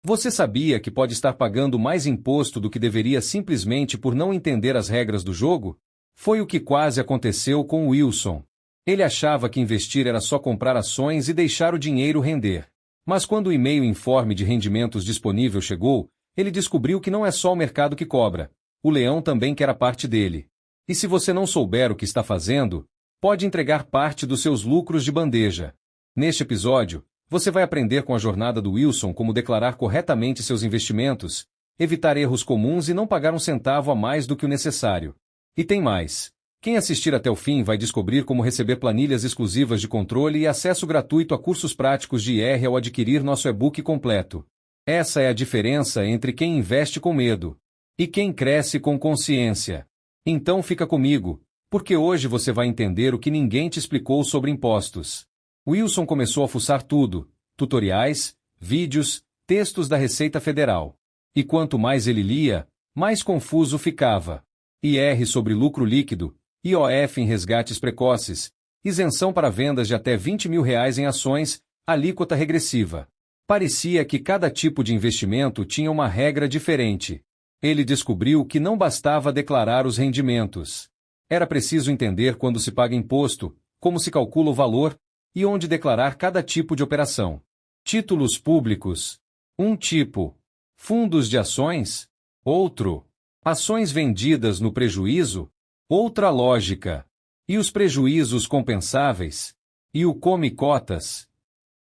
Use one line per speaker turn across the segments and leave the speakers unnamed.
Você sabia que pode estar pagando mais imposto do que deveria simplesmente por não entender as regras do jogo? Foi o que quase aconteceu com Wilson. Ele achava que investir era só comprar ações e deixar o dinheiro render. Mas quando o e-mail informe de rendimentos disponível chegou, ele descobriu que não é só o mercado que cobra. O leão também quer a parte dele. E se você não souber o que está fazendo, pode entregar parte dos seus lucros de bandeja. Neste episódio, você vai aprender com a jornada do Wilson como declarar corretamente seus investimentos, evitar erros comuns e não pagar um centavo a mais do que o necessário. E tem mais. Quem assistir até o fim vai descobrir como receber planilhas exclusivas de controle e acesso gratuito a cursos práticos de IR ao adquirir nosso e-book completo. Essa é a diferença entre quem investe com medo e quem cresce com consciência. Então fica comigo, porque hoje você vai entender o que ninguém te explicou sobre impostos. Wilson começou a fuçar tudo: tutoriais, vídeos, textos da Receita Federal. E quanto mais ele lia, mais confuso ficava. IR sobre lucro líquido, IOF em resgates precoces, isenção para vendas de até R$20 mil em ações, alíquota regressiva. Parecia que cada tipo de investimento tinha uma regra diferente. Ele descobriu que não bastava declarar os rendimentos. Era preciso entender quando se paga imposto, como se calcula o valor, e onde declarar cada tipo de operação. Títulos públicos. Um tipo. Fundos de ações. Outro. Ações vendidas no prejuízo. Outra lógica. E os prejuízos compensáveis? E o come-cotas?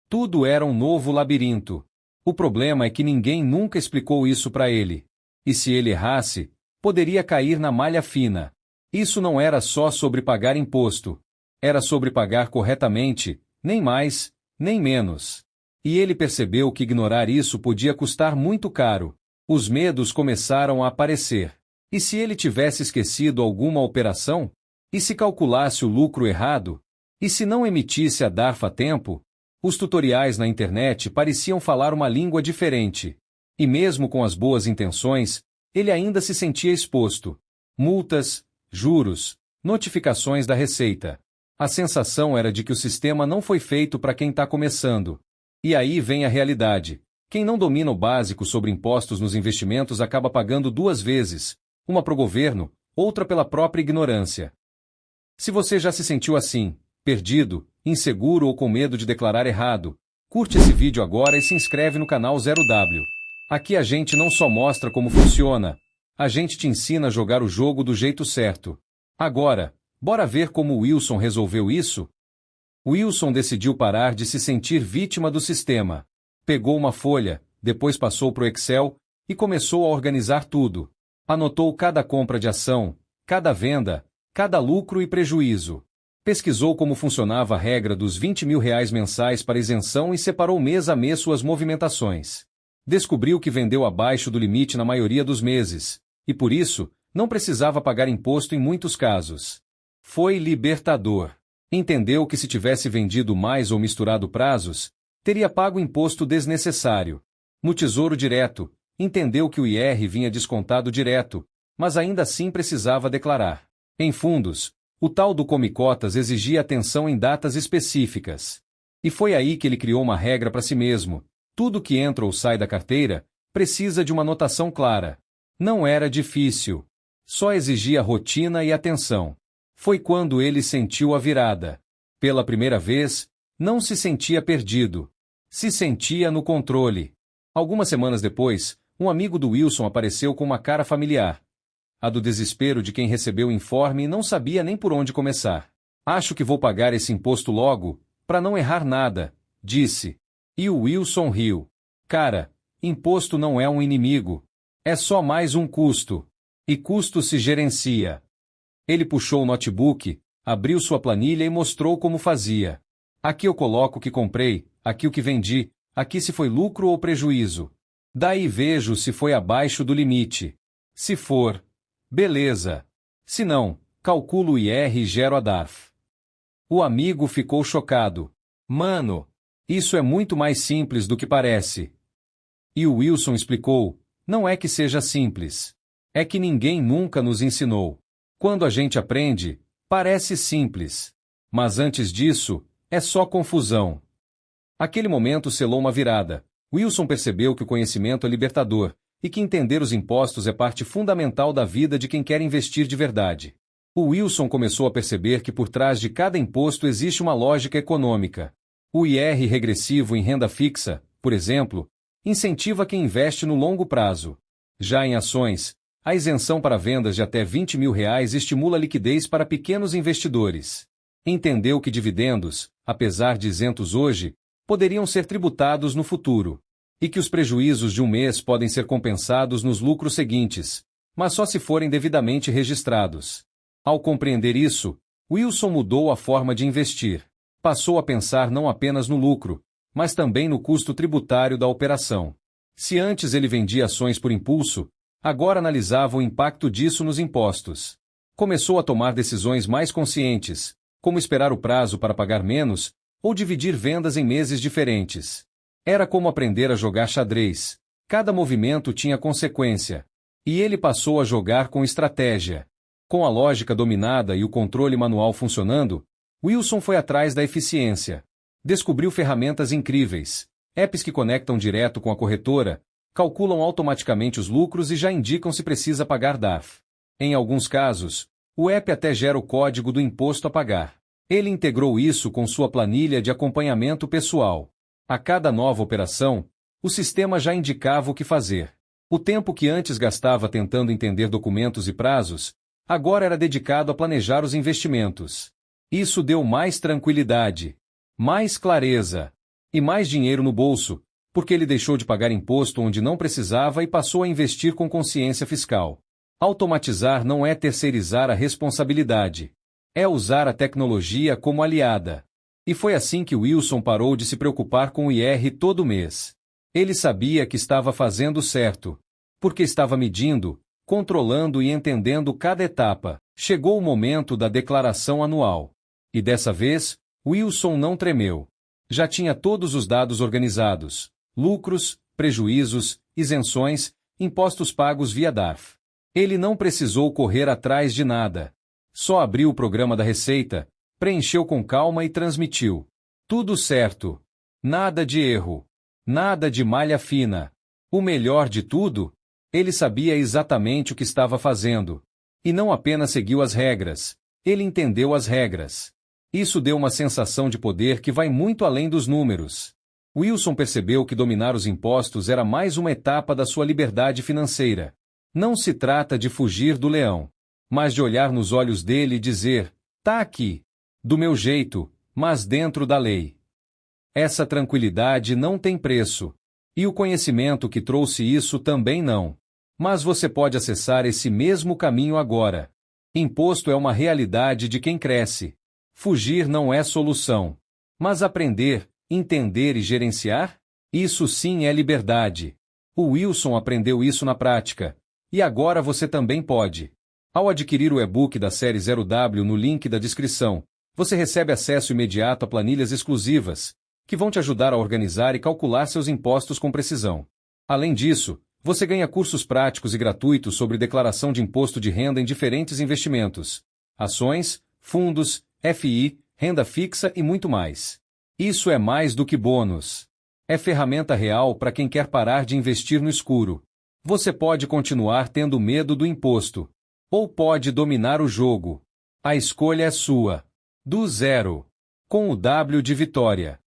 Tudo era um novo labirinto. O problema é que ninguém nunca explicou isso para ele. E se ele errasse, poderia cair na malha fina. Isso não era só sobre pagar imposto. Era sobre pagar corretamente, nem mais, nem menos. E ele percebeu que ignorar isso podia custar muito caro. Os medos começaram a aparecer. E se ele tivesse esquecido alguma operação? E se calculasse o lucro errado? E se não emitisse a DARF a tempo? Os tutoriais na internet pareciam falar uma língua diferente. E mesmo com as boas intenções, ele ainda se sentia exposto. Multas, juros, notificações da Receita. A sensação era de que o sistema não foi feito para quem está começando. E aí vem a realidade. Quem não domina o básico sobre impostos nos investimentos acaba pagando duas vezes, uma para o governo, outra pela própria ignorância. Se você já se sentiu assim, perdido, inseguro ou com medo de declarar errado, curte esse vídeo agora e se inscreve no canal 0W. Aqui a gente não só mostra como funciona, a gente te ensina a jogar o jogo do jeito certo. Agora, bora ver como Wilson resolveu isso? Wilson decidiu parar de se sentir vítima do sistema. Pegou uma folha, depois passou para o Excel e começou a organizar tudo. Anotou cada compra de ação, cada venda, cada lucro e prejuízo. Pesquisou como funcionava a regra dos R$20 mil mensais para isenção e separou mês a mês suas movimentações. Descobriu que vendeu abaixo do limite na maioria dos meses, e por isso, não precisava pagar imposto em muitos casos. Foi libertador. Entendeu que se tivesse vendido mais ou misturado prazos, teria pago imposto desnecessário. No Tesouro Direto, entendeu que o IR vinha descontado direto, mas ainda assim precisava declarar. Em fundos, o tal do come-cotas exigia atenção em datas específicas. E foi aí que ele criou uma regra para si mesmo. Tudo que entra ou sai da carteira precisa de uma anotação clara. Não era difícil. Só exigia rotina e atenção. Foi quando ele sentiu a virada. Pela primeira vez, não se sentia perdido. Se sentia no controle. Algumas semanas depois, um amigo do Wilson apareceu com uma cara familiar. A do desespero de quem recebeu o informe e não sabia nem por onde começar. Acho que vou pagar esse imposto logo, para não errar nada, disse. E o Wilson riu. Cara, imposto não é um inimigo. É só mais um custo. E custo se gerencia. Ele puxou o notebook, abriu sua planilha e mostrou como fazia. Aqui eu coloco o que comprei, aqui o que vendi, aqui se foi lucro ou prejuízo. Daí vejo se foi abaixo do limite. Se for, beleza. Se não, calculo o IR e gero a DARF. O amigo ficou chocado. Mano, isso é muito mais simples do que parece. E o Wilson explicou, não é que seja simples. É que ninguém nunca nos ensinou. Quando a gente aprende, parece simples. Mas antes disso, é só confusão. Aquele momento selou uma virada. Wilson percebeu que o conhecimento é libertador, e que entender os impostos é parte fundamental da vida de quem quer investir de verdade. O Wilson começou a perceber que por trás de cada imposto existe uma lógica econômica. O IR regressivo em renda fixa, por exemplo, incentiva quem investe no longo prazo. Já em ações, a isenção para vendas de até R$ 20 mil estimula a liquidez para pequenos investidores. Entendeu que dividendos, apesar de isentos hoje, poderiam ser tributados no futuro, e que os prejuízos de um mês podem ser compensados nos lucros seguintes, mas só se forem devidamente registrados. Ao compreender isso, Wilson mudou a forma de investir. Passou a pensar não apenas no lucro, mas também no custo tributário da operação. Se antes ele vendia ações por impulso, agora analisava o impacto disso nos impostos. Começou a tomar decisões mais conscientes, como esperar o prazo para pagar menos, ou dividir vendas em meses diferentes. Era como aprender a jogar xadrez. Cada movimento tinha consequência. E ele passou a jogar com estratégia. Com a lógica dominada e o controle manual funcionando, Wilson foi atrás da eficiência. Descobriu ferramentas incríveis. Apps que conectam direto com a corretora, calculam automaticamente os lucros e já indicam se precisa pagar DARF. Em alguns casos, o app até gera o código do imposto a pagar. Ele integrou isso com sua planilha de acompanhamento pessoal. A cada nova operação, o sistema já indicava o que fazer. O tempo que antes gastava tentando entender documentos e prazos, agora era dedicado a planejar os investimentos. Isso deu mais tranquilidade, mais clareza e mais dinheiro no bolso, porque ele deixou de pagar imposto onde não precisava e passou a investir com consciência fiscal. Automatizar não é terceirizar a responsabilidade. É usar a tecnologia como aliada. E foi assim que Wilson parou de se preocupar com o IR todo mês. Ele sabia que estava fazendo certo, porque estava medindo, controlando e entendendo cada etapa. Chegou o momento da declaração anual. E dessa vez, Wilson não tremeu. Já tinha todos os dados organizados: lucros, prejuízos, isenções, impostos pagos via DARF. Ele não precisou correr atrás de nada. Só abriu o programa da Receita, preencheu com calma e transmitiu. Tudo certo. Nada de erro. Nada de malha fina. O melhor de tudo? Ele sabia exatamente o que estava fazendo. E não apenas seguiu as regras, ele entendeu as regras. Isso deu uma sensação de poder que vai muito além dos números. Wilson percebeu que dominar os impostos era mais uma etapa da sua liberdade financeira. Não se trata de fugir do leão, mas de olhar nos olhos dele e dizer: tá aqui. Do meu jeito, mas dentro da lei. Essa tranquilidade não tem preço. E o conhecimento que trouxe isso também não. Mas você pode acessar esse mesmo caminho agora. Imposto é uma realidade de quem cresce. Fugir não é solução. Mas aprender, entender e gerenciar? Isso sim é liberdade. O Wilson aprendeu isso na prática. E agora você também pode. Ao adquirir o e-book da série 0W no link da descrição, você recebe acesso imediato a planilhas exclusivas, que vão te ajudar a organizar e calcular seus impostos com precisão. Além disso, você ganha cursos práticos e gratuitos sobre declaração de imposto de renda em diferentes investimentos: ações, fundos, FI, renda fixa e muito mais. Isso é mais do que bônus. É ferramenta real para quem quer parar de investir no escuro. Você pode continuar tendo medo do imposto. Ou pode dominar o jogo. A escolha é sua. Do zero. Com o W de Vitória.